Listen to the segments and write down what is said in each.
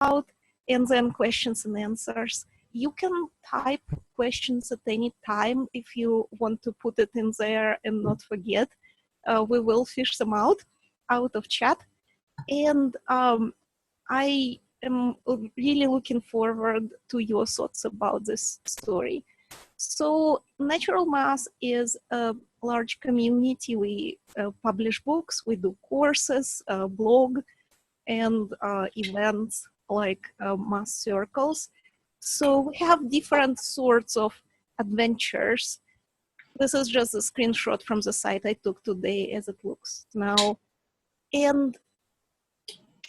out, and then questions and answers. You can type questions at any time if you want to put it in there and not forget. We will fish them out of chat. And I am really looking forward to your thoughts about this story. So Natural Math is a large community. We publish books, we do courses, blog, and events like math circles. So we have different sorts of adventures. This is just a screenshot from the site I took today as it looks now. And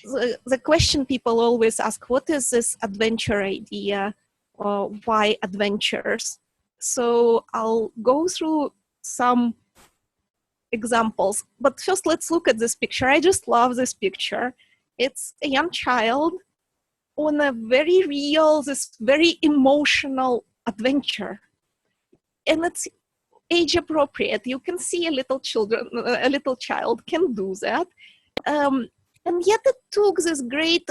the question people always ask, what is this adventure idea? Why adventures? So I'll go through some examples, but first let's look at this picture. I just love this picture. It's a young child on a very real, this very emotional adventure. And it's age appropriate. You can see a little child can do that. And yet it took this great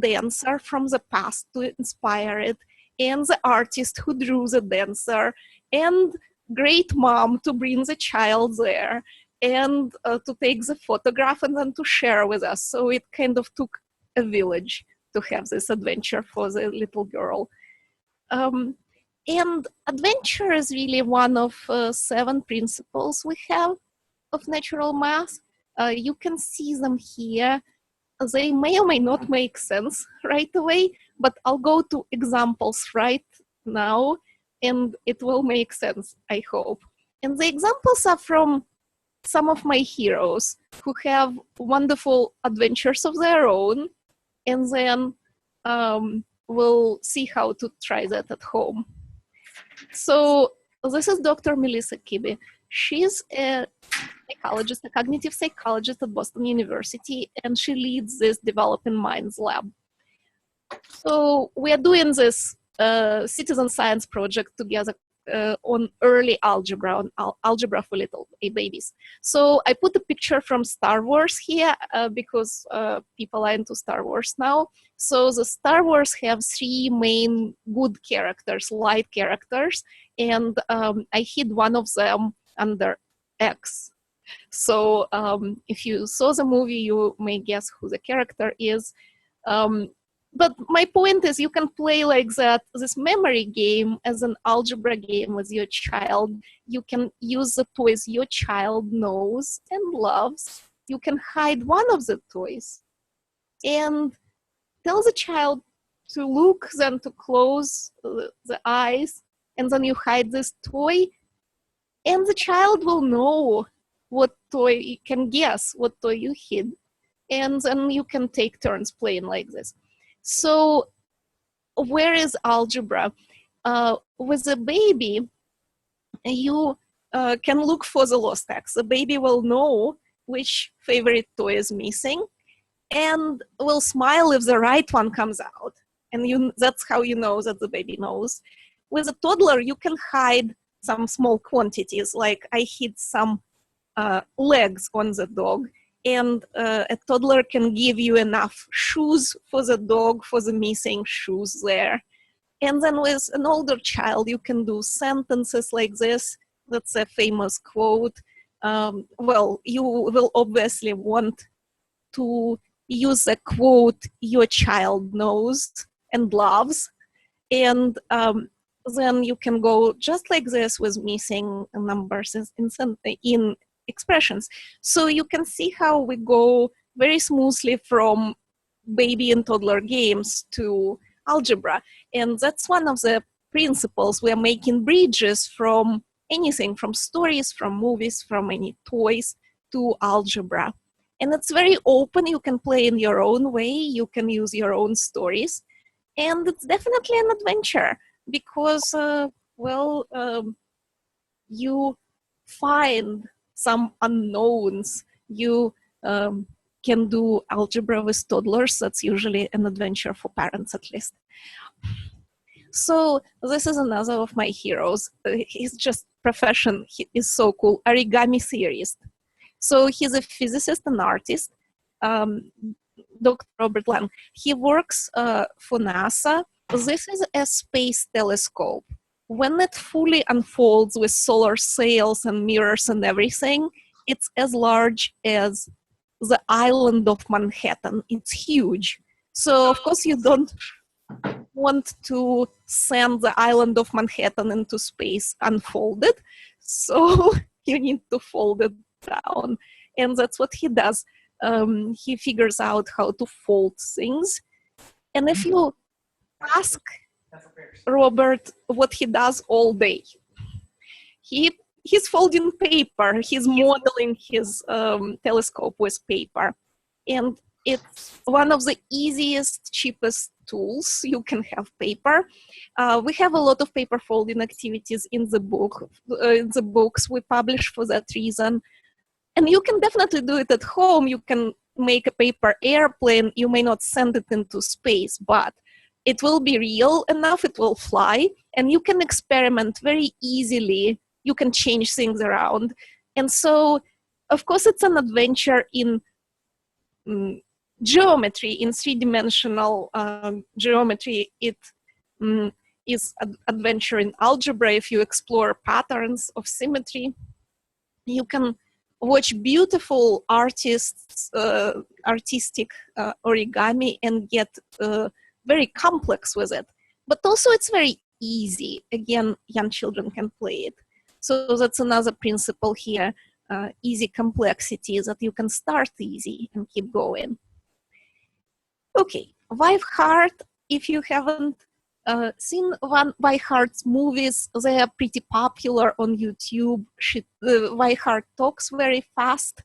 dancer from the past to inspire it, and the artist who drew the dancer, and great mom to bring the child there, and to take the photograph and then to share with us. So it kind of took a village to have this adventure for the little girl. And adventure is really one of 7 principles we have of natural math. You can see them here. They may or may not make sense right away, but I'll go to examples right now and it will make sense, I hope. And the examples are from some of my heroes who have wonderful adventures of their own, and then we'll see how to try that at home. So this is Dr. Melissa Kibbe. She's a psychologist, a cognitive psychologist at Boston University, and she leads this Developing Minds lab. So we are doing this citizen science project together on early algebra, on algebra for little babies. So I put a picture from Star Wars here because people are into Star Wars now. So the Star Wars have 3 main good characters, light characters, and I hid one of them under X. So if you saw the movie, you may guess who the character is. But my point is you can play like that, this memory game as an algebra game with your child. You can use the toys your child knows and loves. You can hide one of the toys and tell the child to look, then to close the eyes, and then you hide this toy, and the child will know what toy, you can guess what toy you hid, and then you can take turns playing like this. So where is algebra? With a baby, you can look for the lost X. The baby will know which favorite toy is missing and will smile if the right one comes out. And that's how you know that the baby knows. With a toddler, you can hide some small quantities, like I hid some legs on the dog, and a toddler can give you enough shoes for the dog for the missing shoes there. And then with an older child, you can do sentences like this. That's a famous quote. Well, you will obviously want to use a quote your child knows and loves. And then you can go just like this with missing numbers in expressions. So you can see how we go very smoothly from baby and toddler games to algebra. And that's one of the principles. We're making bridges from anything, from stories, from movies, from any toys to algebra. And it's very open. You can play in your own way. You can use your own stories. And it's definitely an adventure because, you find some unknowns. You can do algebra with toddlers. That's usually an adventure for parents, at least. So this is another of my heroes. His just profession is so cool, origami theorist. So he's a physicist and artist. Dr. Robert Lang. He works for NASA. This is a space telescope. When it fully unfolds with solar sails and mirrors and everything, it's as large as the island of Manhattan. It's huge. So, of course, you don't want to send the island of Manhattan into space unfolded. So you need to fold it down. And that's what he does. He figures out how to fold things. And if you ask Robert what he does all day, he's folding paper, he's modeling his telescope with paper. And it's one of the easiest, cheapest tools. You can have paper. We have a lot of paper folding activities in the books we publish for that reason. And you can definitely do it at home. You can make a paper airplane. You may not send it into space, but it will be real enough, it will fly, and you can experiment very easily. You can change things around. And so, of course, it's an adventure in geometry, in three-dimensional geometry. It is an adventure in algebra if you explore patterns of symmetry. You can watch beautiful artists, artistic origami and get very complex with it. But also it's very easy. Again, young children can play it. So that's another principle here, easy complexity, that you can start easy and keep going. Okay, Weihart, if you haven't seen one Weihart's movies, they are pretty popular on YouTube. Weihart talks very fast.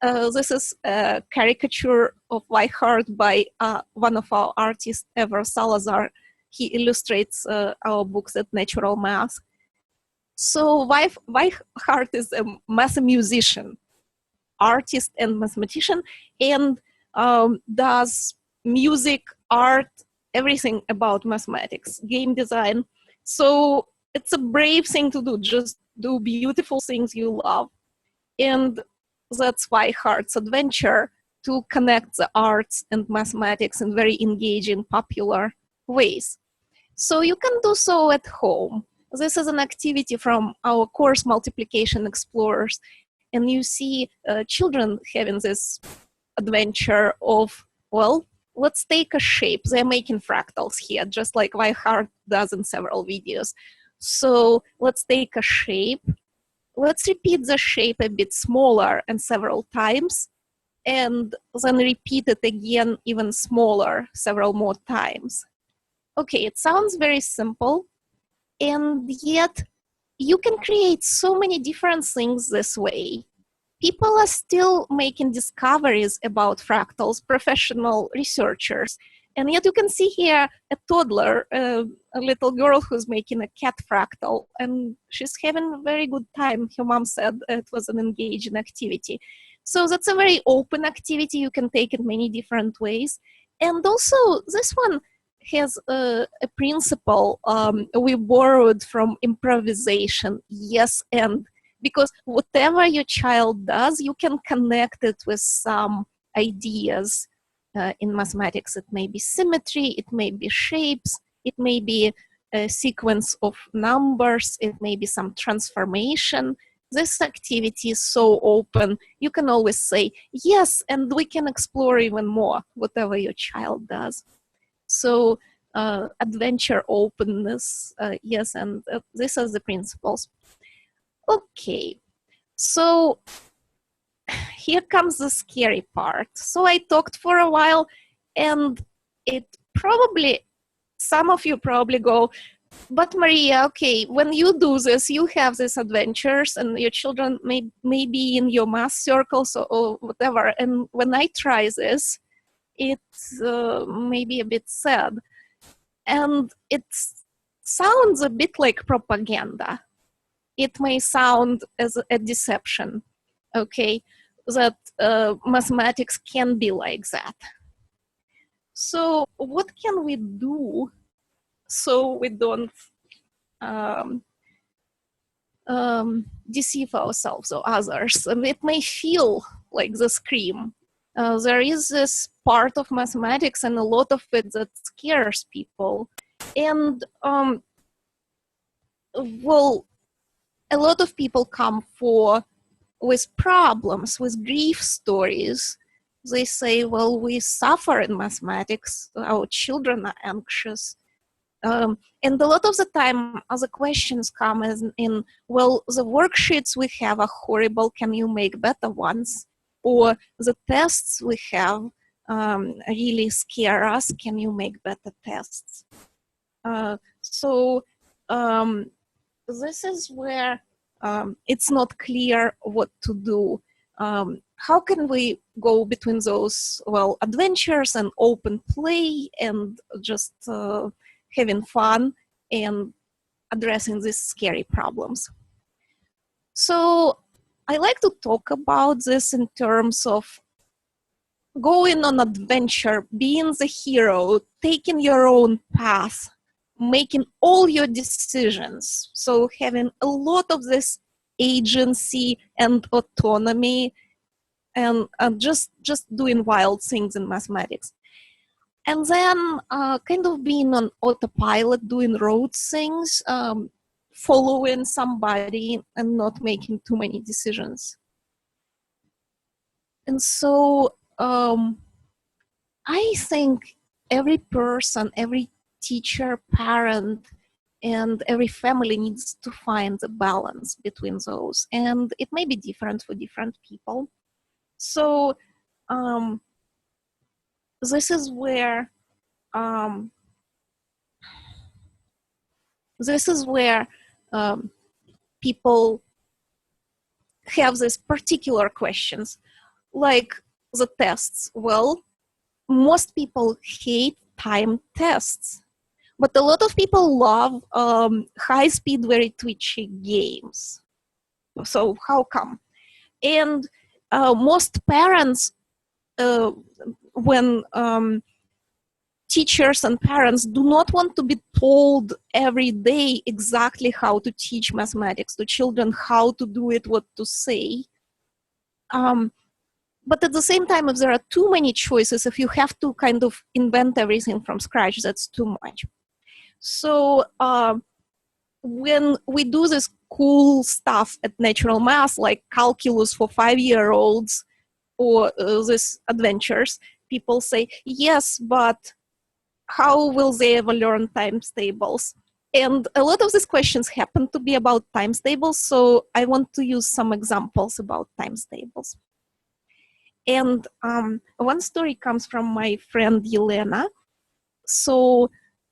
This is a caricature of Weihart by one of our artists, Ever Salazar. He illustrates our books at Natural Math. So Weihart is a math musician, artist and mathematician, and does music, art, everything about mathematics, game design. So it's a brave thing to do, just do beautiful things you love. And that's Weihart's adventure, to connect the arts and mathematics in very engaging, popular ways. So you can do so at home. This is an activity from our course, Multiplication Explorers. And you see children having this adventure of, well, let's take a shape. They're making fractals here, just like Weihart does in several videos. So let's take a shape. Let's repeat the shape a bit smaller and several times, and then repeat it again even smaller several more times. Okay, it sounds very simple, and yet you can create so many different things this way. People are still making discoveries about fractals, professional researchers. And yet you can see here a toddler, a little girl who's making a cat fractal, and she's having a very good time. Her mom said it was an engaging activity. So that's a very open activity. You can take it many different ways. And also this one has a principle we borrowed from improvisation, yes, and because whatever your child does, you can connect it with some ideas. In mathematics, it may be symmetry, it may be shapes, it may be a sequence of numbers, it may be some transformation. This activity is so open, you can always say, yes, and we can explore even more, whatever your child does. So adventure, openness, yes, and these are the principles. Okay, so here comes the scary part. So I talked for a while, and it probably, some of you probably go, but Maria, okay, when you do this, you have these adventures and your children may be in your math circles or whatever. And when I try this, it's maybe a bit sad. And it sounds a bit like propaganda. It may sound as a deception, okay, that mathematics can be like that. So what can we do so we don't deceive ourselves or others? And it may feel like the scream, there is this part of mathematics and a lot of it that scares people. And well, a lot of people come with problems, with grief stories. They say, well, we suffer in mathematics, our children are anxious. And a lot of the time, other questions come in, well, the worksheets we have are horrible, can you make better ones? Or the tests we have really scare us, can you make better tests? So this is where it's not clear what to do. How can we go between those, well, adventures and open play and just having fun and addressing these scary problems? So I like to talk about this in terms of going on adventure, being the hero, taking your own path, making all your decisions. So having a lot of this agency and autonomy and just doing wild things in mathematics. And then kind of being on autopilot, doing rote things, following somebody and not making too many decisions. And so I think every person, every teacher, parent, and every family needs to find the balance between those. And it may be different for different people. So this is where people have these particular questions, like the tests. Well, most people hate time tests, but a lot of people love high-speed, very twitchy games. So how come? And most parents, when teachers and parents do not want to be told every day exactly how to teach mathematics to children, how to do it, what to say. But at the same time, if there are too many choices, if you have to kind of invent everything from scratch, that's too much. So when we do this cool stuff at Natural Math, like calculus for 5-year-olds or these adventures, people say, yes, but how will they ever learn times tables? And a lot of these questions happen to be about times tables, so I want to use some examples about times tables. And one story comes from my friend Yelena. So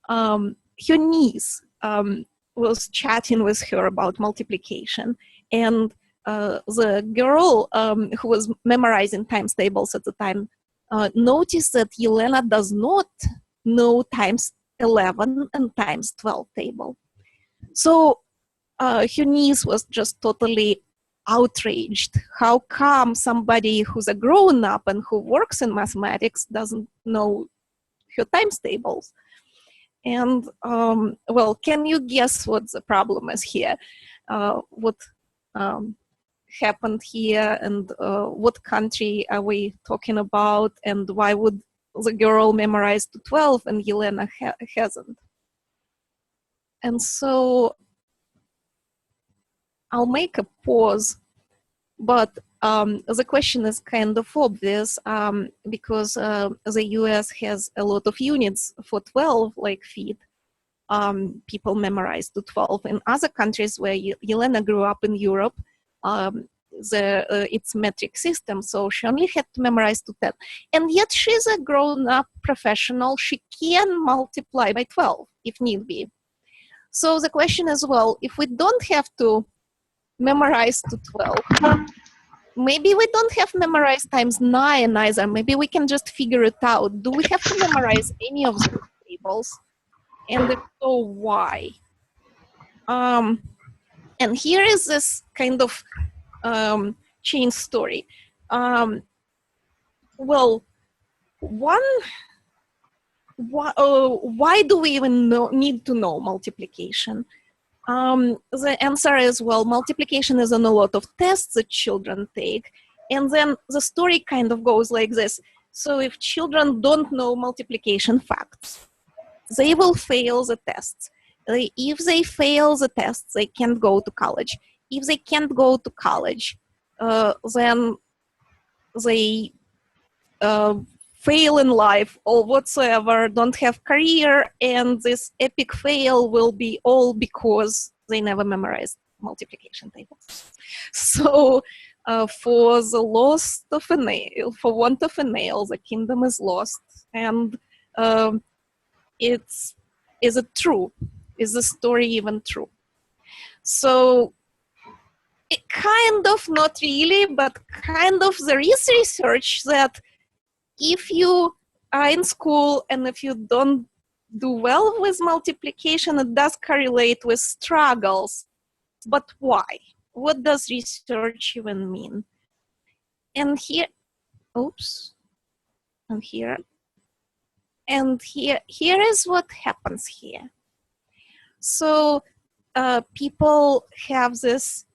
her niece was chatting with her about multiplication, and the girl who was memorizing times tables at the time noticed that Yelena does not know times 11 and times 12 table. So her niece was just totally outraged. How come somebody who's a grown-up and who works in mathematics doesn't know her times tables? And well, can you guess what the problem is here? What happened here, and what country are we talking about, and why would the girl memorize to 12 and Yelena hasn't? And so I'll make a pause, but the question is kind of obvious because the US has a lot of units for 12, like feet. People memorize to 12. In other countries where Yelena grew up in Europe, it's metric system, so she only had to memorize to 10. And yet she's a grown-up professional. She can multiply by 12 if need be. So the question is, well, if we don't have to memorize to 12, maybe we don't have memorized times 9 either. Maybe we can just figure it out. Do we have to memorize any of those tables? And if so, why? And here is this kind of chain story. Well, why do we even need to know multiplication? The answer is, well, multiplication is on a lot of tests that children take, And then the story kind of goes like this. So if children don't know multiplication facts, they will fail the tests. If they fail the tests, they can't go to college. If they can't go to college, then they fail in life or whatsoever, don't have career, and this epic fail will be all because they never memorized multiplication tables. So for the loss of a nail, for want of a nail, the kingdom is lost. And is it true? Is the story even true? So it kind of, not really, but kind of, there is research that if you are in school and if you don't do well with multiplication, it does correlate with struggles. But why? What does research even mean? And here, oops, and here is what happens here. So people have this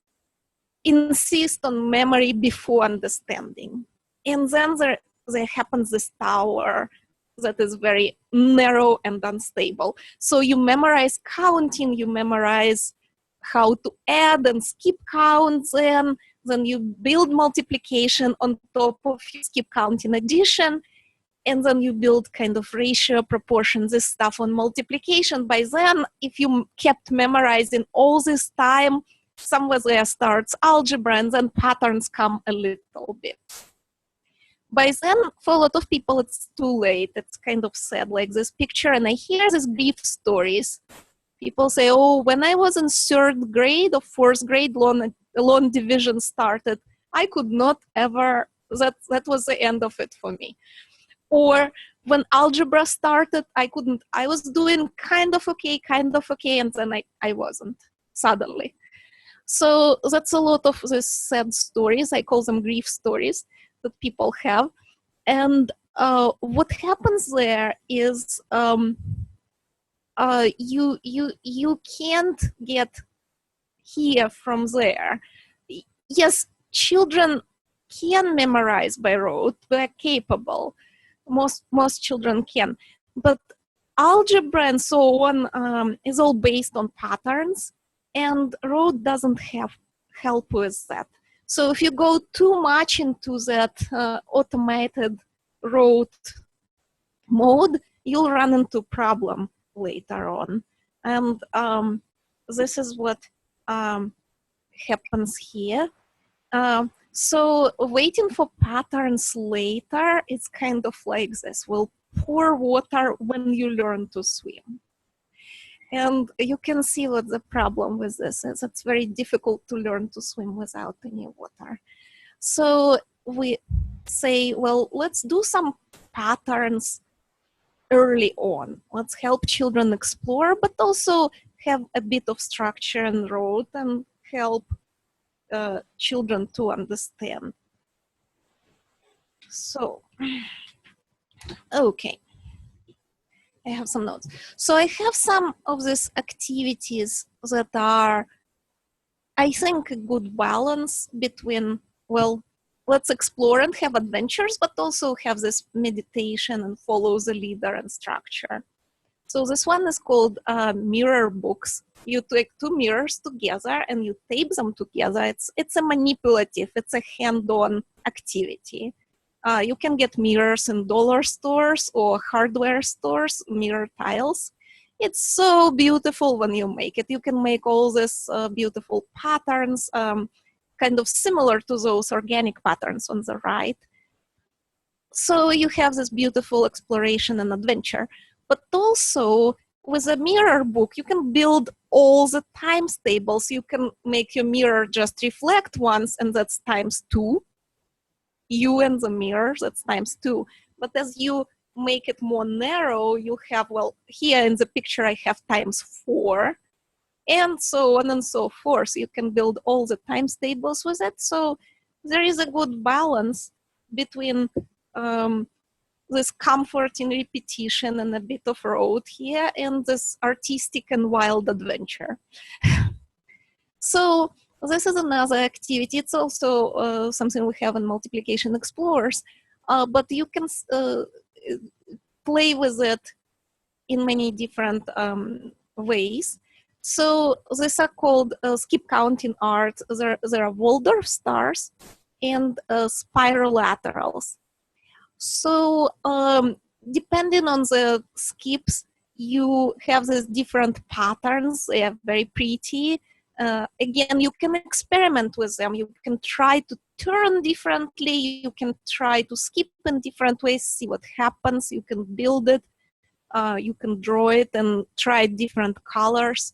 insist on memory before understanding. And then there happens this tower that is very narrow and unstable. So you memorize counting, you memorize how to add and skip counts, then you build multiplication on top of skip counting addition, and then you build kind of ratio, proportion, this stuff on multiplication. By then, if you kept memorizing all this time, somewhere there starts algebra, and then patterns come a little bit. By then, for a lot of people, it's too late. It's kind of sad, like this picture, and I hear these grief stories. People say, oh, when I was in 3rd grade or 4th grade, long division started. I could not ever, that was the end of it for me. Or when algebra started, I couldn't, I was doing kind of okay, and then I wasn't, suddenly. So that's a lot of these sad stories. I call them grief stories that people have. And what happens there is you can't get here from there. Yes, children can memorize by rote. They're capable. Most children can. But algebra and so on is all based on patterns, and rote doesn't have help with that. So if you go too much into that automated rote mode, you'll run into problem later on. And this is what happens here. So waiting for patterns later, it's kind of like this. We'll pour water when you learn to swim. And you can see what the problem with this is. It's very difficult to learn to swim without any water. So we say, well, let's do some patterns early on. Let's help children explore, but also have a bit of structure and rote and help children to understand. So, okay. I have some notes. So I have some of these activities that are, I think, a good balance between, well, let's explore and have adventures, but also have this meditation and follow the leader and structure. So this one is called mirror books. You take 2 mirrors together and you tape them together. It's a manipulative, it's a hand-on activity. You can get mirrors in dollar stores or hardware stores, mirror tiles. It's so beautiful when you make it. You can make all these beautiful patterns, kind of similar to those organic patterns on the right. So you have this beautiful exploration and adventure. But also, with a mirror book, you can build all the times tables. You can make your mirror just reflect once, and that's ×2. You and the mirror, that's ×2. But as you make it more narrow, you have, well, here in the picture I have ×4, and so on and so forth. You can build all the times tables with it. So there is a good balance between this comfort in repetition and a bit of rote here, and this artistic and wild adventure. So This is another activity. It's also something we have in multiplication explorers, but you can play with it in many different ways. So these are called skip counting art. There are Waldorf stars and spiralaterals. So depending on the skips, you have these different patterns. They are very pretty. Again, you can experiment with them. You can try to turn differently. You can try to skip in different ways, see what happens. You can build it. You can draw it and try different colors.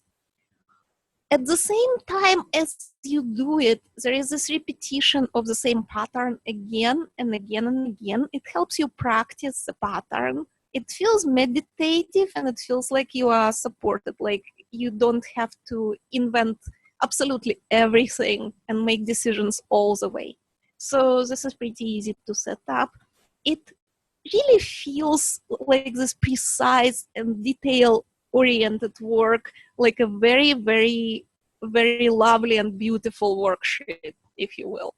At the same time as you do it, there is this repetition of the same pattern again and again and again. It helps you practice the pattern. It feels meditative and it feels like you are supported, like you don't have to invent absolutely everything and make decisions all the way. So this is pretty easy to set up. It really feels like this precise and detail-oriented work, like a very, very, very lovely and beautiful worksheet, if you will.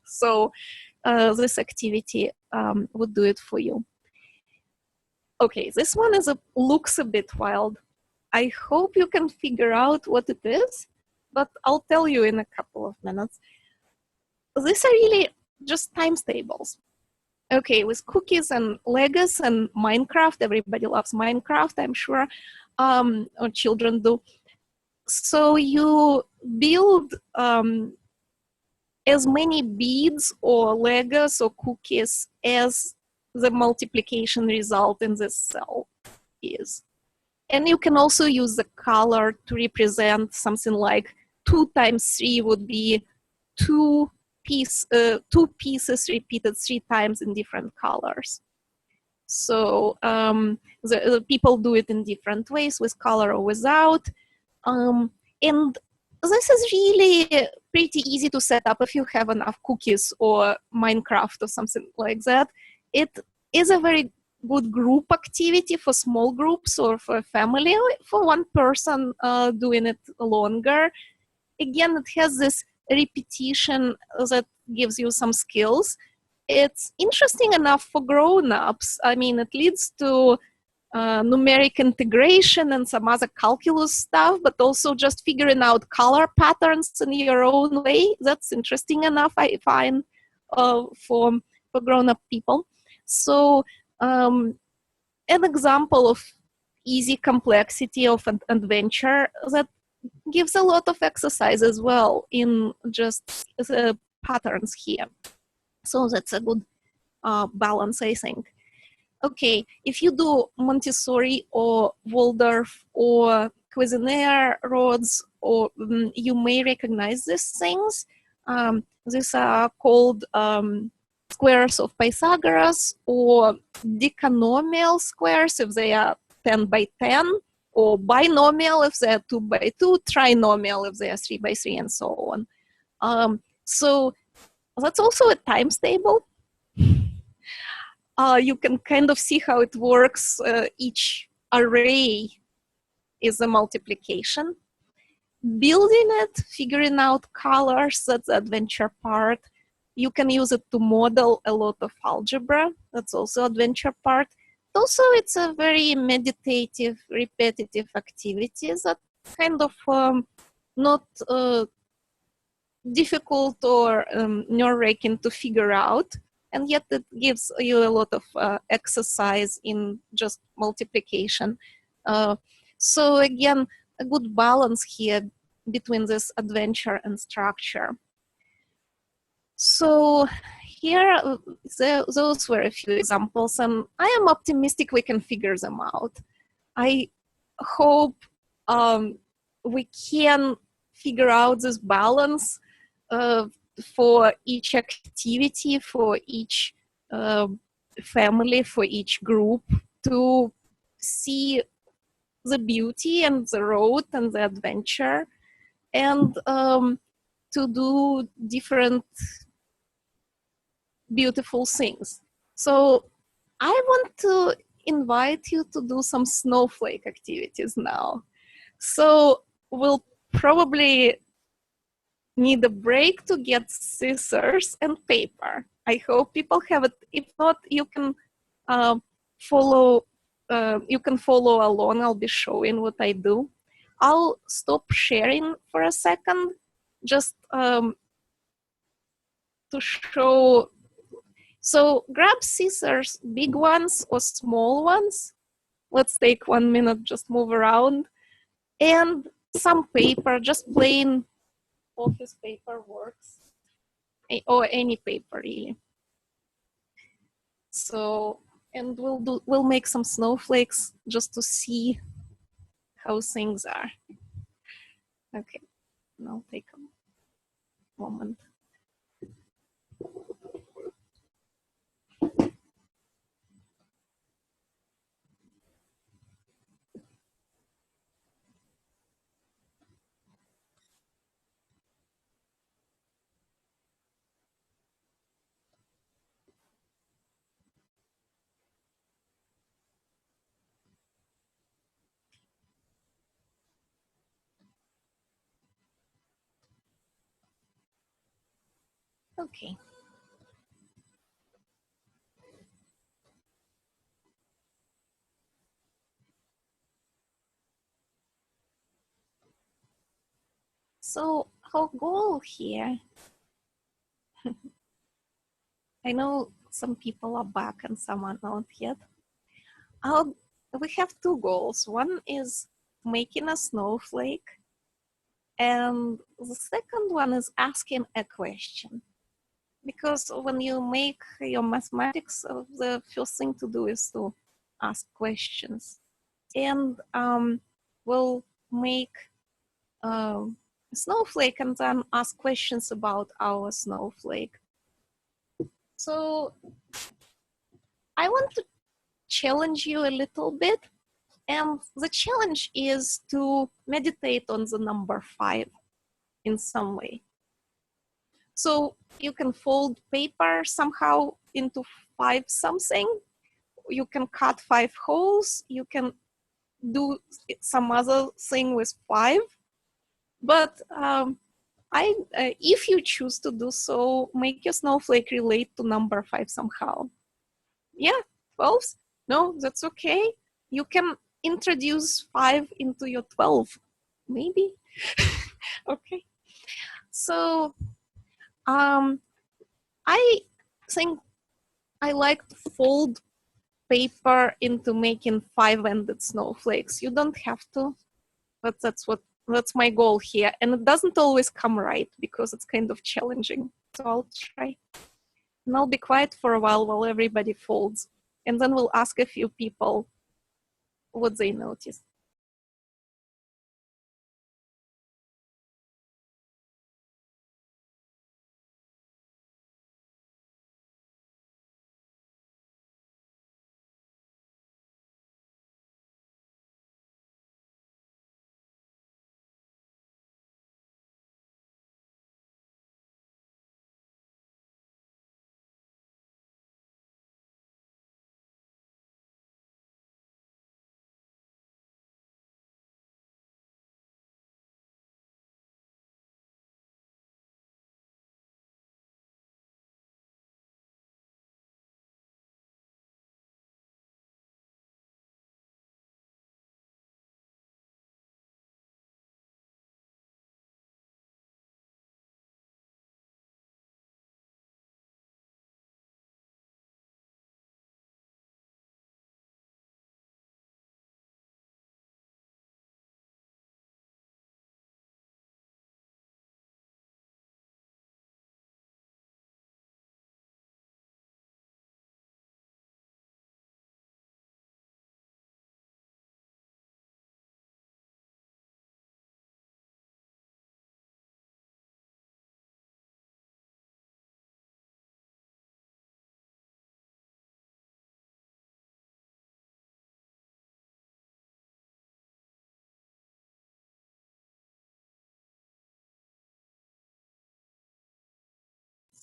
So this activity would do it for you. Okay, this one looks a bit wild. I hope you can figure out what it is, but I'll tell you in a couple of minutes. These are really just times tables. Okay, with cookies and Legos and Minecraft, everybody loves Minecraft, I'm sure, or children do. So you build as many beads or Legos or cookies as the multiplication result in this cell is. And you can also use the color to represent something like 2 times 3 would be two pieces repeated 3 times in different colors. So the people do it in different ways, with color or without. And this is really pretty easy to set up if you have enough cookies or Minecraft or something like that. It is a very good group activity for small groups or for a family, for one person doing it longer. Again, it has this repetition that gives you some skills. It's interesting enough for grown-ups. I mean, it leads to numeric integration and some other calculus stuff, but also just figuring out color patterns in your own way. That's interesting enough, I find, for grown-up people. So an example of easy complexity of an adventure that gives a lot of exercise as well in just the patterns here. So that's a good balance, I think. Okay, if you do Montessori or Waldorf or Cuisenaire rods, or you may recognize these things. These are called squares of Pythagoras, or decanomial squares if they are 10 by 10, or binomial if they are 2 by 2, trinomial if they are 3 by 3, and so on. So that's also a times table. You can kind of see how it works. Each array is a multiplication. Building it, figuring out colors, that's the adventure part. You can use it to model a lot of algebra. That's also adventure part. Also, it's a very meditative, repetitive activity that kind of not difficult or nerve-wracking to figure out. And yet it gives you a lot of exercise in just multiplication. So again, a good balance here between this adventure and structure. So here, those were a few examples, and I am optimistic we can figure them out. I hope we can figure out this balance for each activity, for each family, for each group, to see the beauty and the road and the adventure, and to do different beautiful things. So I want to invite you to do some snowflake activities now. So we'll probably need a break to get scissors and paper. I hope people have it. If not, you can follow. You can follow along. I'll be showing what I do. I'll stop sharing for a second, just to show. So grab scissors, big ones or small ones. Let's take 1 minute, just move around. And some paper, just plain office paper works. Or any paper really. So, and we'll make some snowflakes just to see how things are. Okay, now take a moment. Okay. So our goal here, I know some people are back and some are not yet. We have two goals. One is making a snowflake, and the second one is asking a question. Because when you make your mathematics, the first thing to do is to ask questions. And we'll make a snowflake and then ask questions about our snowflake. So I want to challenge you a little bit. And the challenge is to meditate on the number 5 in some way. So you can fold paper somehow into 5 something. You can cut 5 holes. You can do some other thing with 5. But if you choose to do so, make your snowflake relate to number 5 somehow. Yeah, 12s? No, that's okay. You can introduce 5 into your 12, maybe. Okay. So I think I like to fold paper into making 5-ended snowflakes. You don't have to, but that's my goal here. And it doesn't always come right because it's kind of challenging. So I'll try. And I'll be quiet for a while everybody folds. And then we'll ask a few people what they noticed.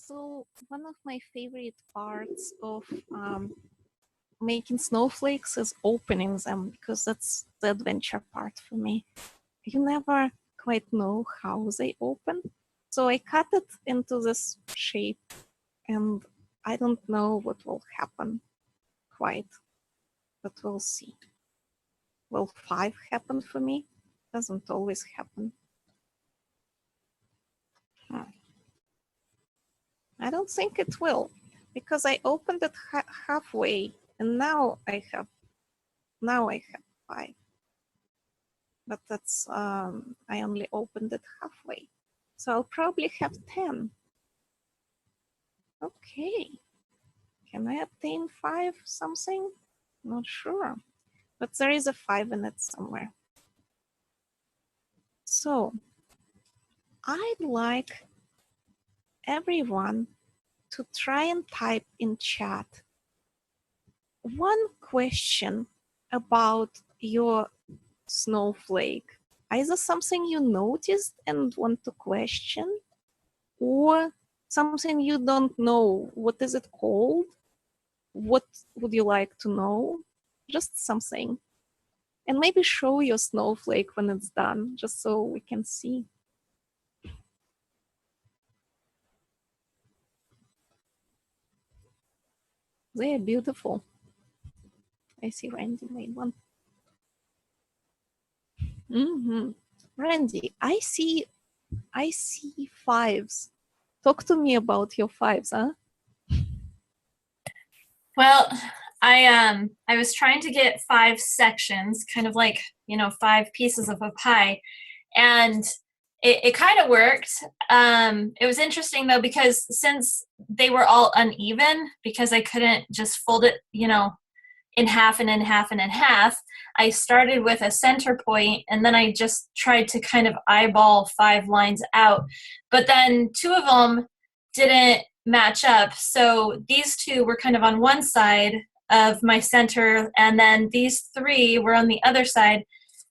So one of my favorite parts of making snowflakes is opening them, because that's the adventure part for me. You never quite know how they open. So I cut it into this shape, and I don't know what will happen quite, but we'll see. Will 5 happen for me? Doesn't always happen. I don't think it will, because I opened it halfway, and now I have 5. But that's I only opened it halfway, so I'll probably have 10. Okay, can I obtain 5 something? Not sure, but there is a 5 in it somewhere. So I'd like everyone to try and type in chat one question about your snowflake. Either something you noticed and want to question, or something you don't know. What is it called? What would you like to know? Just something. And maybe show your snowflake when it's done, just so we can see. They are beautiful. I see Randy made one. Randy, I see 5s. Talk to me about your 5s, huh? Well, I was trying to get 5 sections, kind of like, 5 pieces of a pie, and it kind of worked. It was interesting though, because since they were all uneven, because I couldn't just fold it, in half and in half and in half, I started with a center point, and then I just tried to kind of eyeball 5 lines out. But then 2 of them didn't match up. So these 2 were kind of on one side of my center, and then these 3 were on the other side.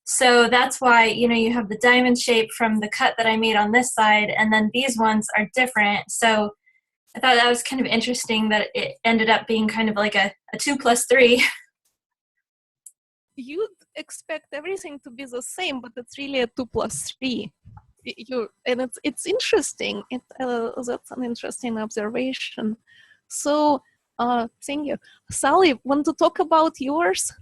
So that's why, you have the diamond shape from the cut that I made on this side, and then these ones are different. So I thought that was kind of interesting that it ended up being kind of like a 2 plus 3. You'd expect everything to be the same, but it's really a 2 plus 3. And it's interesting. That's an interesting observation. So thank you. Sally, want to talk about yours?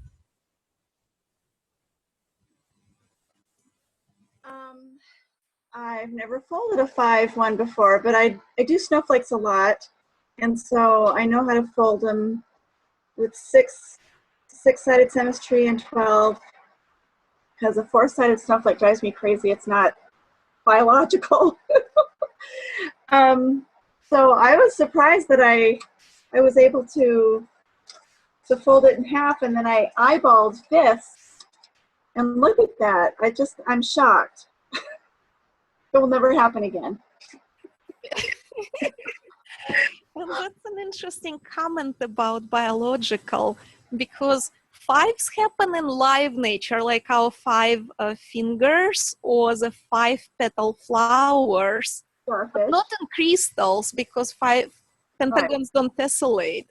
I've never folded a 5 one before, but I do snowflakes a lot, and so I know how to fold them with six-sided symmetry and 12, because a 4-sided snowflake drives me crazy. It's not biological. So I was surprised that I was able to fold it in half, and then I eyeballed this, and look at that. I'm shocked. It will never happen again. Well, that's an interesting comment about biological, because 5s happen in live nature, like our 5 fingers or the 5-petal flowers, but not in crystals, because 5 pentagons don't tessellate.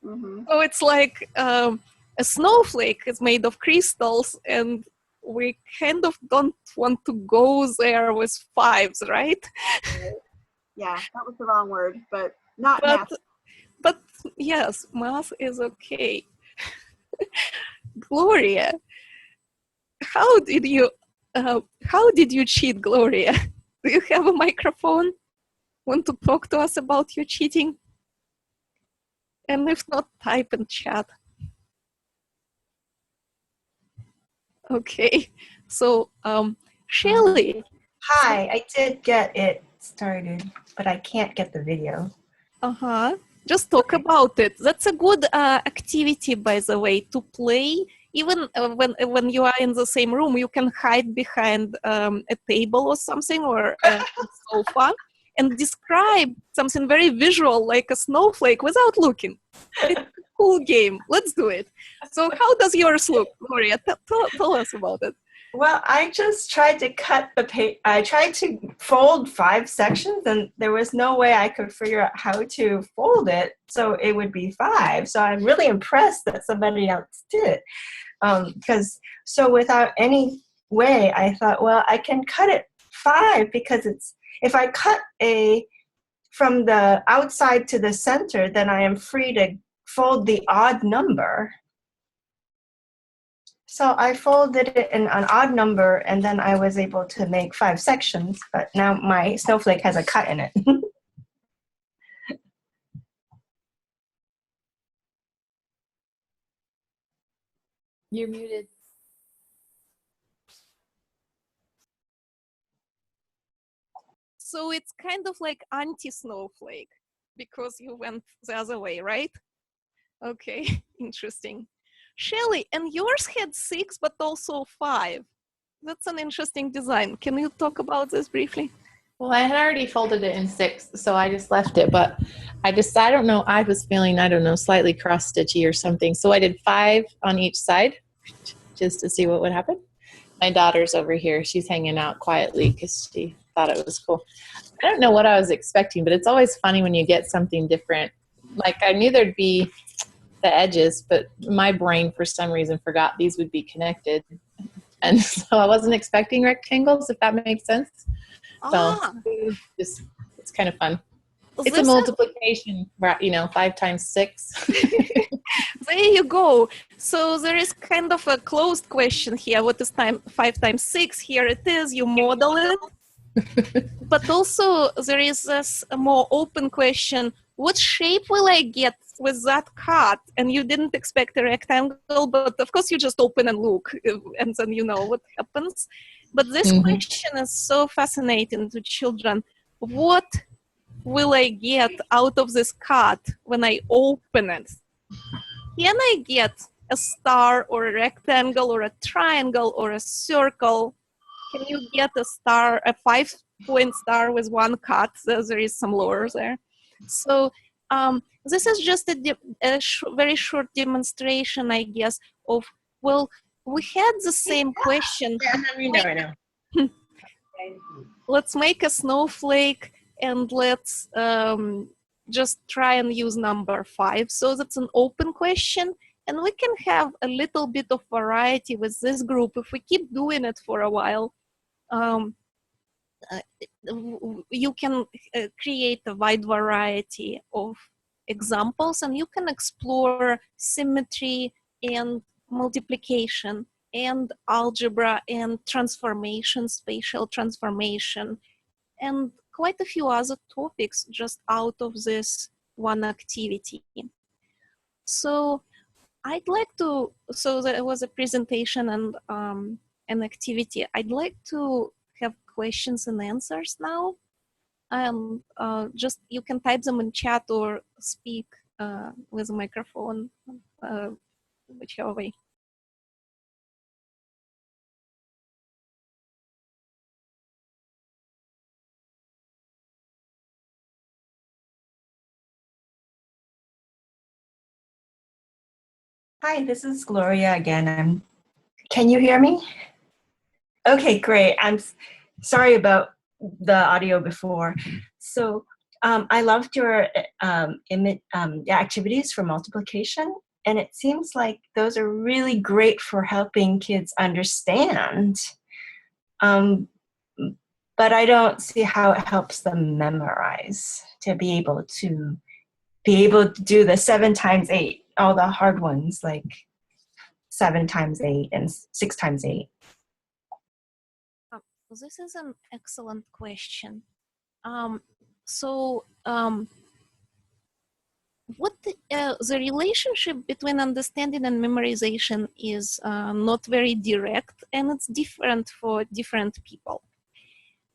So it's like a snowflake is made of crystals, and we kind of don't want to go there with 5s, right? Yeah, that was the wrong word, but not math. But yes, math is okay. Gloria, how did you cheat, Gloria? Do you have a microphone? Want to talk to us about your cheating? And if not, type in chat. Okay, so Shelley. Hi, I did get it started, but I can't get the video. Just talk about it. That's a good activity, by the way, to play. Even when you are in the same room, you can hide behind a table or something, or a sofa, and describe something very visual, like a snowflake, without looking. It's a cool game. Let's do it. So how does yours look, Gloria? Tell us about it. Well, I just tried to cut the page. I tried to fold 5 sections, and there was no way I could figure out how to fold it so it would be 5. So I'm really impressed that somebody else did it. So without any way, I thought, well, I can cut it 5 because it's if I cut from the outside to the center, then I am free to fold the odd number. So I folded it in an odd number, and then I was able to make 5 sections, but now my snowflake has a cut in it. You're muted. So it's kind of like anti-snowflake because you went the other way, right? Okay, interesting. Shelley, and yours had 6, but also 5. That's an interesting design. Can you talk about this briefly? Well, I had already folded it in 6, so I just left it, but I don't know, I was feeling, I don't know, slightly cross-stitchy or something. So I did 5 on each side just to see what would happen. My daughter's over here. She's hanging out quietly because she thought it was cool. I don't know what I was expecting, but it's always funny when you get something different. Like I knew there'd be the edges, but my brain for some reason forgot these would be connected. And so I wasn't expecting rectangles, if that makes sense. So it's kind of fun. It's a multiplication, 5 times 6. There you go. So there is kind of a closed question here. What is 5 times 6? Here it is. You model it. But also there is this more open question. What shape will I get with that cut? And you didn't expect a rectangle, but of course you just open and look, and then you know what happens. But this question is so fascinating to children. What will I get out of this cut when I open it? Can I get a star or a rectangle or a triangle or a circle? Can you get a 5-point star with one cut? There is some lore there. So this is just a very short demonstration, I guess, of, well, we had the same question. Yeah, I'm not reading that right now. Let's make a snowflake and let's just try and use number 5. So that's an open question, and we can have a little bit of variety with this group if we keep doing it for a while. You can create a wide variety of examples, and you can explore symmetry and multiplication and algebra and transformation, spatial transformation, and quite a few other topics just out of this one activity. So I'd like to, so there was a presentation and an activity. I'd like to have questions and answers now. Just, you can type them in chat or speak with a microphone, whichever way. Hi, this is Gloria again. Can you hear me? Okay, great. I'm sorry about the audio before. So I loved your activities for multiplication, and it seems like those are really great for helping kids understand. But I don't see how it helps them memorize to be able to do the 7 times 8, all the hard ones like 7 times 8 and 6 times 8. This is an excellent question. What the relationship between understanding and memorization is not very direct, and it's different for different people.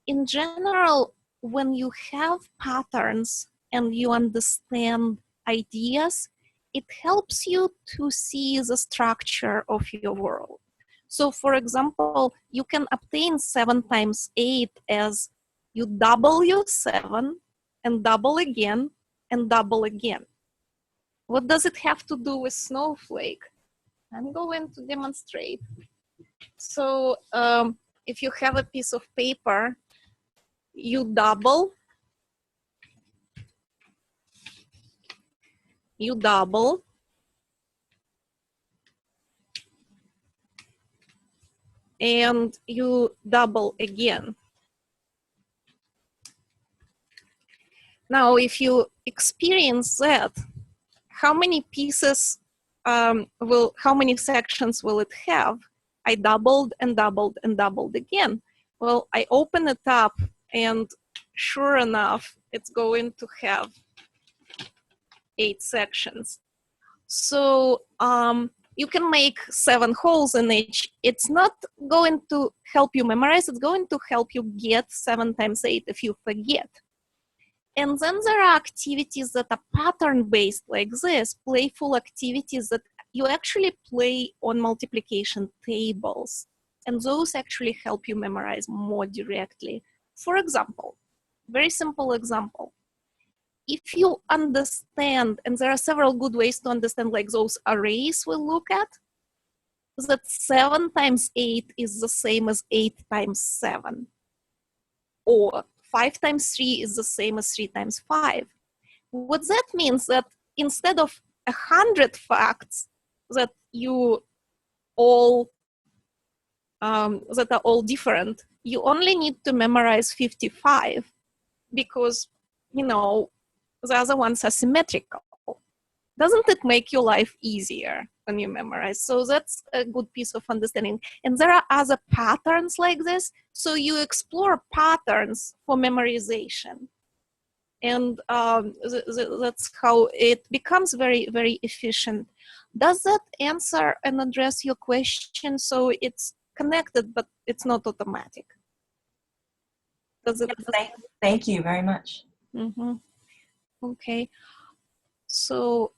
In general, when you have patterns and you understand ideas, it helps you to see the structure of your world. So for example, you can obtain 7 times 8 as you double your 7 and double again and double again. What does it have to do with snowflake? I'm going to demonstrate. So if you have a piece of paper, you double, and you double again. Now, if you experience that, how many pieces how many sections will it have? I doubled and doubled and doubled again. Well, I open it up and sure enough, it's going to have 8 sections. So you can make 7 holes in each. It's not going to help you memorize, it's going to help you get 7 times 8 if you forget. And then there are activities that are pattern-based like this, playful activities that you actually play on multiplication tables. And those actually help you memorize more directly. For example, very simple example. If you understand, and there are several good ways to understand like those arrays we'll look at, that 7 times 8 is the same as 8 times 7. Or 5 times 3 is the same as 3 times 5. What that means that instead of 100 facts that you all that are all different, you only need to memorize 55 because you know the other ones are symmetrical. Doesn't it make your life easier when you memorize? So that's a good piece of understanding. And there are other patterns like this. So you explore patterns for memorization. And that's how it becomes very, very efficient. Does that answer and address your question? So it's connected, but it's not automatic. Does it? Thank you very much. Mm-hmm. Okay. So,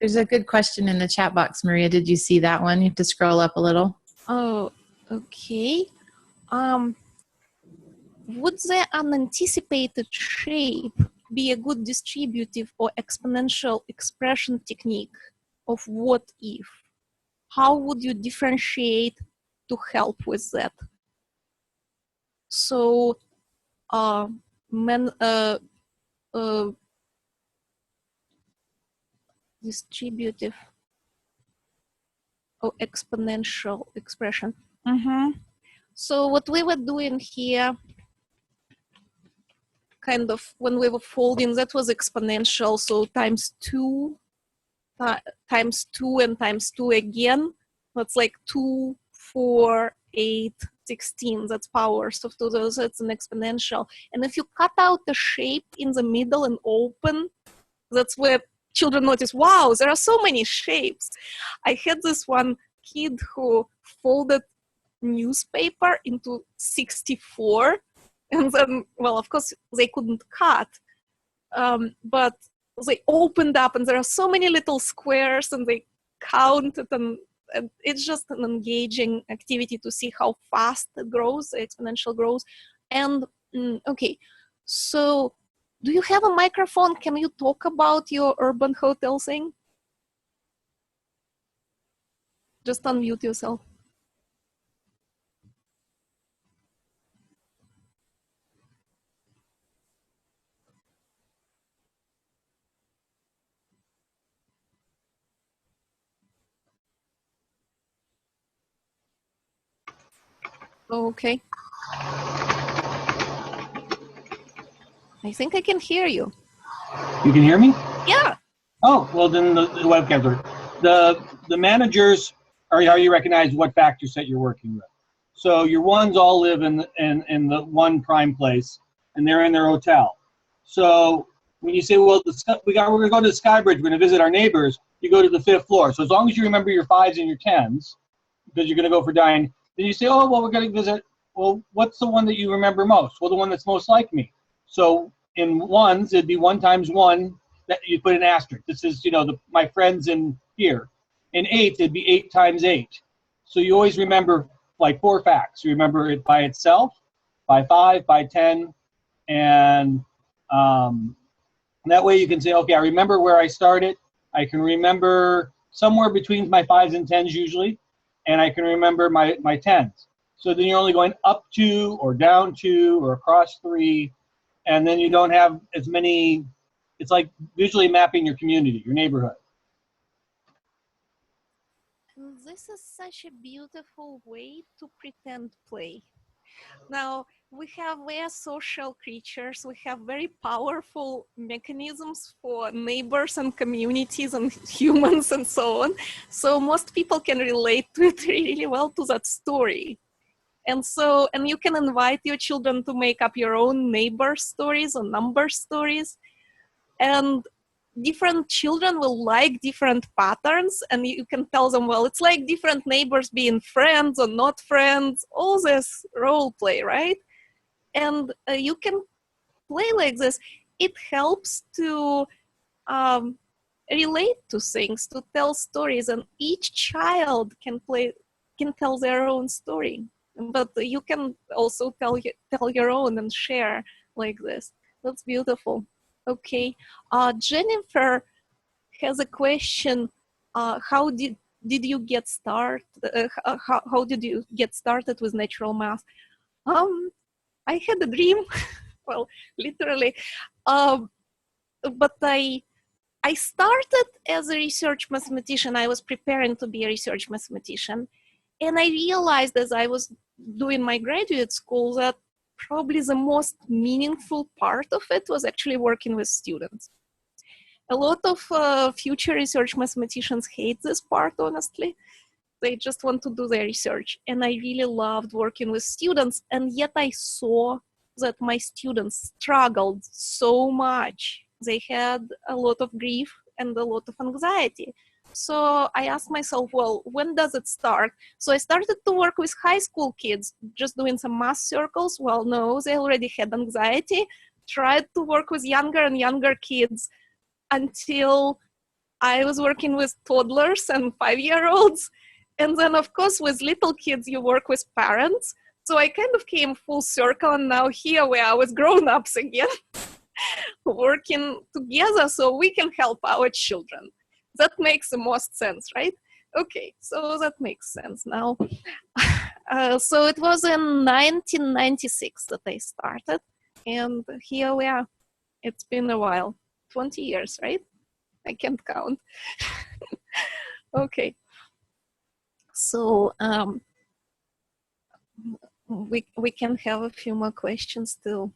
there's a good question in the chat box, Maria. Did you see that one? You have to scroll up a little. oh, okay. Would the unanticipated shape be a good distributive or exponential expression technique of what if? How would you differentiate to help with that? So, distributive or exponential expression. So what we were doing here, kind of when we were folding, that was exponential. So times 2 and times 2 again. That's like 2, 4, 8, 16. That's powers of 2. So that's an exponential. And if you cut out the shape in the middle and open, that's where children notice, wow, there are so many shapes. I had this one kid who folded newspaper into 64. And then, well, of course, they couldn't cut. But they opened up and there are so many little squares and they counted, and it's just an engaging activity to see how fast it grows, the exponential grows. And okay, so do you have a microphone? Can you talk about your urban hotel thing? Just unmute yourself. Okay. I think I can hear you. You can hear me? Yeah. Oh, well then the webcam's working. The managers are how you recognize what factor set you're working with. So your ones all live in the one prime place, and they're in their hotel. So when you say, well, we're going to go to the Sky Bridge, we're going to visit our neighbors, you go to the 5th floor. So as long as you remember your 5s and your 10s, because you're going to go for dining, then you say, oh, well, we're going to visit. Well, what's the one that you remember most? Well, the one that's most like me. So in ones, it'd be 1 times 1 that you put an asterisk. This is, my friends in here. In 8s, it'd be 8 times 8. So you always remember like 4 facts. You remember it by itself, by 5, by 10, and that way you can say, okay, I remember where I started. I can remember somewhere between my 5s and 10s usually, and I can remember my 10s. So then you're only going up 2 or down 2 or across 3, and then you don't have as many. It's like visually mapping your community, your neighborhood. This is such a beautiful way to pretend play. Now, we are social creatures. We have very powerful mechanisms for neighbors and communities and humans and so on. So most people can relate to it really well, to that story. And you can invite your children to make up your own neighbor stories or number stories. And different children will like different patterns, and you can tell them, well, it's like different neighbors being friends or not friends, all this role play, right? And you can play like this. It helps to relate to things, to tell stories, and each child can tell their own story. But you can also tell your own and share like this. That's beautiful. Okay, Jennifer has a question. How did you get started? How did you get started with natural math? I had a dream, well, literally, but I started as a research mathematician. I was preparing to be a research mathematician, and I realized as I was doing my graduate school that probably the most meaningful part of it was actually working with students. A lot of future research mathematicians hate this part, honestly. They just want to do their research. And I really loved working with students, and yet I saw that my students struggled so much. They had a lot of grief and a lot of anxiety. So I asked myself, well, when does it start? So I started to work with high school kids, just doing some math circles. Well, no, they already had anxiety. Tried to work with younger and younger kids until I was working with toddlers and 5-year-olds. And then, of course, with little kids, you work with parents. So I kind of came full circle, and now here we are with grown-ups again, working together so we can help our children. That makes the most sense, right? Okay, so that makes sense now. So it was in 1996 that I started, and here we are. It's been a while, 20 years, right? I can't count. Okay. So we can have a few more questions still.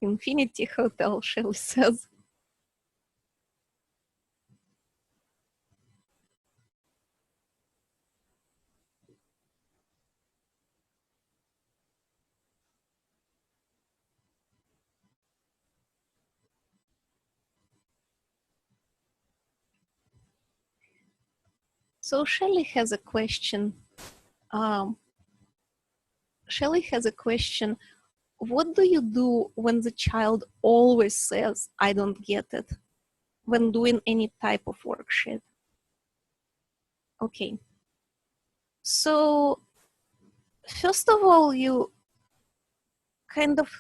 Infinity Hotel, Shelley says. So Shelley has a question. Shelley has a question. What do you do when the child always says, I don't get it, when doing any type of worksheet? Okay. So first of all, you kind of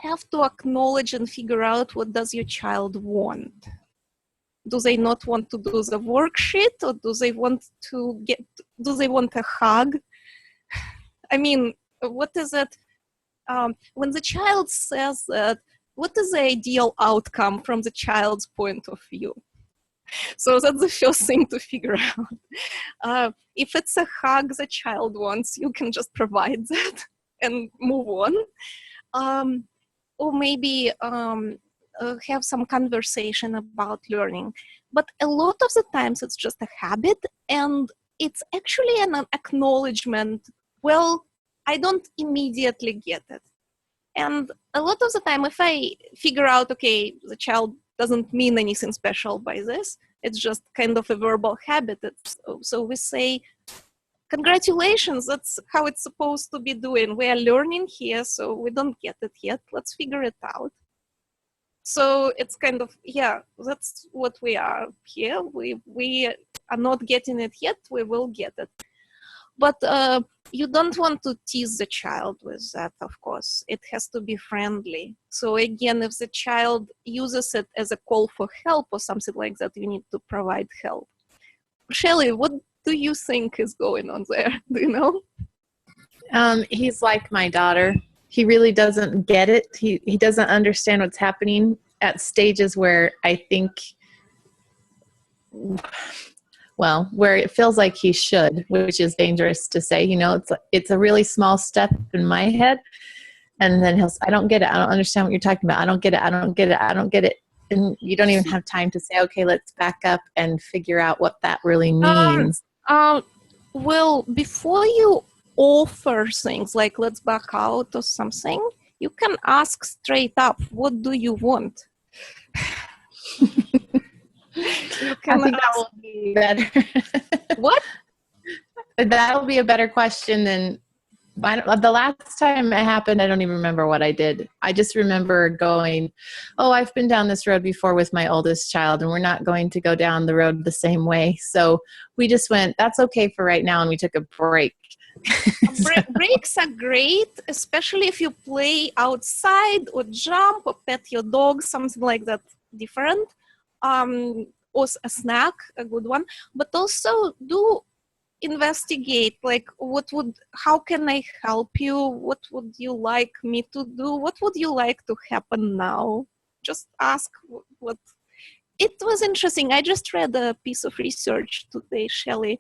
have to acknowledge and figure out what does your child want. Do they not want to do the worksheet, or do they want a hug? I mean, what is it? When the child says that, what is the ideal outcome from the child's point of view? So that's the first thing to figure out. If it's a hug the child wants, you can just provide that and move on. Or maybe have some conversation about learning. But a lot of the times it's just a habit, and it's actually an acknowledgement. Well, I don't immediately get it. And a lot of the time, if I figure out, okay, the child doesn't mean anything special by this, it's just kind of a verbal habit. So we say, congratulations, that's how it's supposed to be doing. We are learning here, so we don't get it yet. Let's figure it out. So it's kind of, yeah, that's what we are here. We are not getting it yet, we will get it. But you don't want to tease the child with that, of course. It has to be friendly. So again, if the child uses it as a call for help or something like that, you need to provide help. Shelley, what do you think is going on there? Do you know? He's like my daughter. he really doesn't get it. He doesn't understand what's happening at stages where I think, well, where it feels like he should, which is dangerous to say. You know, it's a really small step in my head. And then he'll say, I don't get it. I don't understand what you're talking about. I don't get it. I don't get it. I don't get it. And you don't even have time to say, okay, let's back up and figure out what that really means. Well, before you offer things like let's back out or something, you can ask straight up, what do you want? You can I think that will be better. What? That will be a better question than the last time it happened. I don't even remember what I did. I just remember going, oh, I've been down this road before with my oldest child, and we're not going to go down the road the same way. So we just went, that's okay for right now, and we took a break. Breaks are great, especially if you play outside or jump or pet your dog, something like that different. Or a snack, a good one. But also do investigate, like how can I help you? What would you like me to do? What would you like to happen now? Just ask what. It was interesting. I just read a piece of research today, Shelley,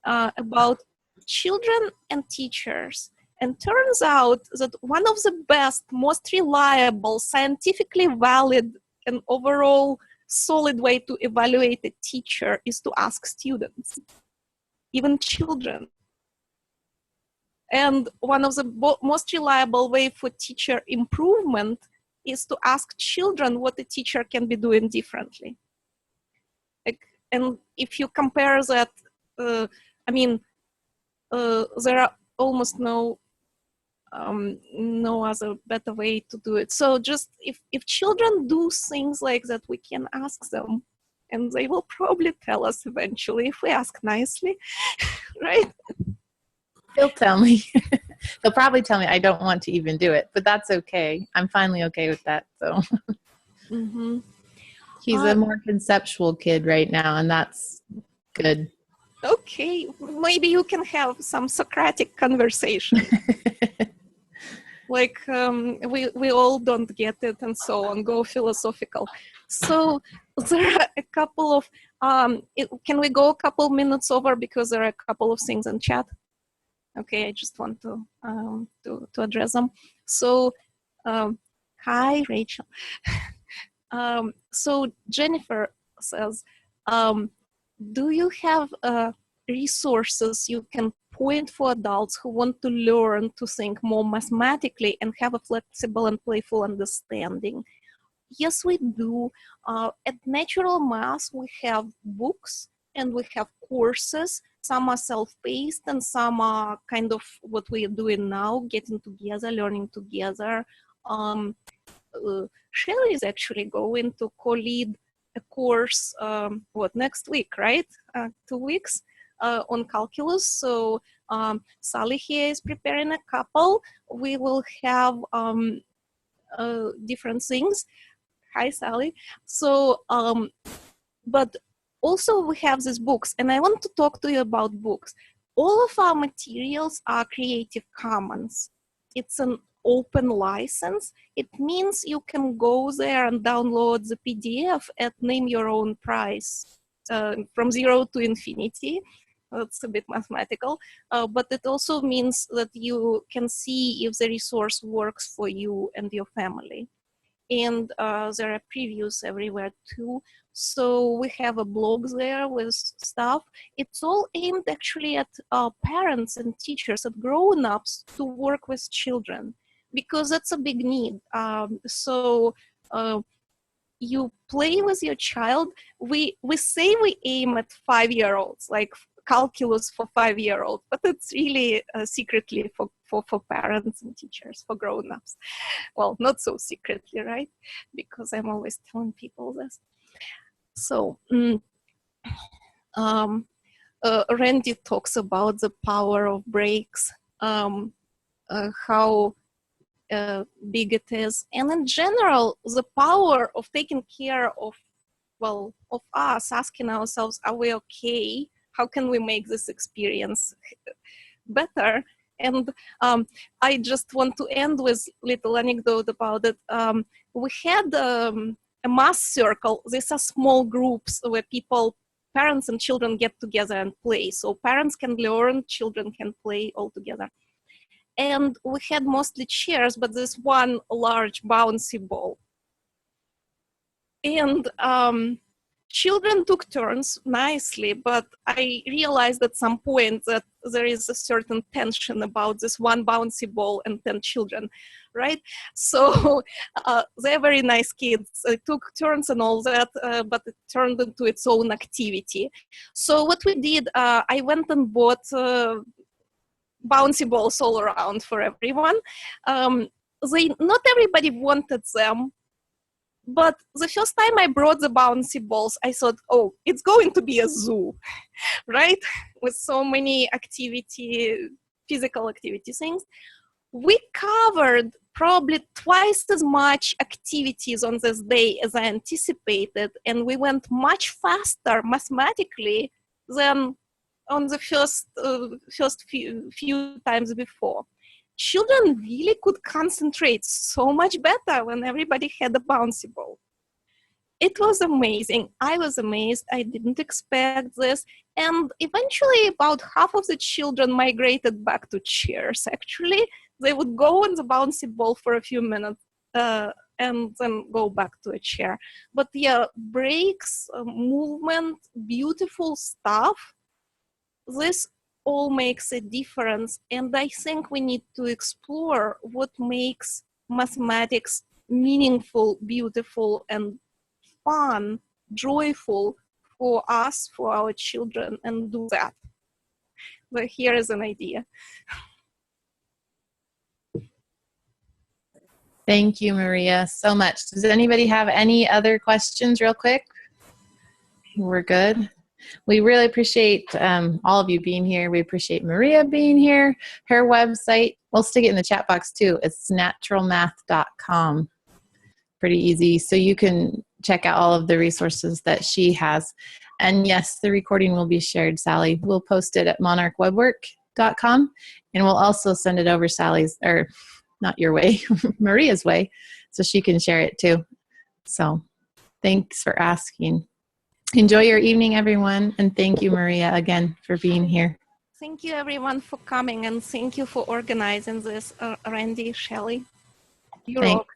about children and teachers. And turns out that one of the best, most reliable, scientifically valid, and overall solid way to evaluate a teacher is to ask students, even children. And one of the most reliable way for teacher improvement is to ask children what the teacher can be doing differently. And if you compare that, there are almost no other better way to do it. So just if children do things like that, we can ask them, and they will probably tell us eventually if we ask nicely, right? He'll tell me. He'll probably tell me I don't want to even do it, but that's okay. I'm finally okay with that. So Mm-hmm. He's a more conceptual kid right now, and that's good. Okay, maybe you can have some Socratic conversation. Like we all don't get it and so on, go philosophical. So there are a couple of, can we go a couple minutes over because there are a couple of things in chat? Okay, I just want to address them. So, hi, Rachel. So Jennifer says, do you have resources you can point for adults who want to learn to think more mathematically and have a flexible and playful understanding? Yes, we do. At Natural Math, we have books and we have courses. Some are self-paced and some are kind of what we are doing now, getting together, learning together. Shelley is actually going to co-lead a course, next week, right? 2 weeks on calculus. So Sally here is preparing a couple. We will have different things. Hi, Sally. So, but also we have these books, and I want to talk to you about books. All of our materials are Creative Commons. It's an open license. It means you can go there and download the PDF at name your own price, from 0 to infinity. That's a bit mathematical, but it also means that you can see if the resource works for you and your family. And there are previews everywhere too. So we have a blog there with stuff. It's all aimed actually at parents and teachers, at grown-ups to work with children, because that's a big need. So you play with your child. We say we aim at 5-year-olds, like calculus for 5-year-olds, but it's really secretly for parents and teachers, for grown-ups. Well, not so secretly, right? Because I'm always telling people this. So Randy talks about the power of breaks, how big it is, and in general, the power of taking care of us, asking ourselves, are we okay? How can we make this experience better? And I just want to end with little anecdote about it. We had a math circle. These are small groups where parents and children get together and play. So parents can learn, children can play all together. And we had mostly chairs, but there's one large bouncy ball. And children took turns nicely, but I realized at some point that there is a certain tension about this one bouncy ball and 10 children, right? So they're very nice kids. They took turns and all that, but it turned into its own activity. So what we did, I went and bought bouncy balls all around for everyone. Not everybody wanted them, but the first time I brought the bouncy balls, I thought, oh, it's going to be a zoo, right? With so many physical activity things. We covered probably twice as much activities on this day as I anticipated, and we went much faster mathematically than on the first few times before. Children really could concentrate so much better when everybody had a bouncy ball. It was amazing. I was amazed. I didn't expect this. And eventually about half of the children migrated back to chairs, actually. They would go on the bouncy ball for a few minutes and then go back to a chair. But yeah, breaks, movement, beautiful stuff. This all makes a difference, and I think we need to explore what makes mathematics meaningful, beautiful, and fun, joyful for us, for our children, and do that. But here is an idea. Thank you, Maria, so much. Does anybody have any other questions real quick? We're good. We really appreciate all of you being here. We appreciate Maria being here. Her website, we'll stick it in the chat box too. It's naturalmath.com. Pretty easy. So you can check out all of the resources that she has. And yes, the recording will be shared, Sally. We'll post it at monarchwebwork.com, and we'll also send it over Sally's, or not your way, Maria's way, so she can share it too. So thanks for asking. Enjoy your evening, everyone, and thank you, Maria, again for being here. Thank you, everyone, for coming, and thank you for organizing this, Randy, Shelley. You're Thanks. welcome.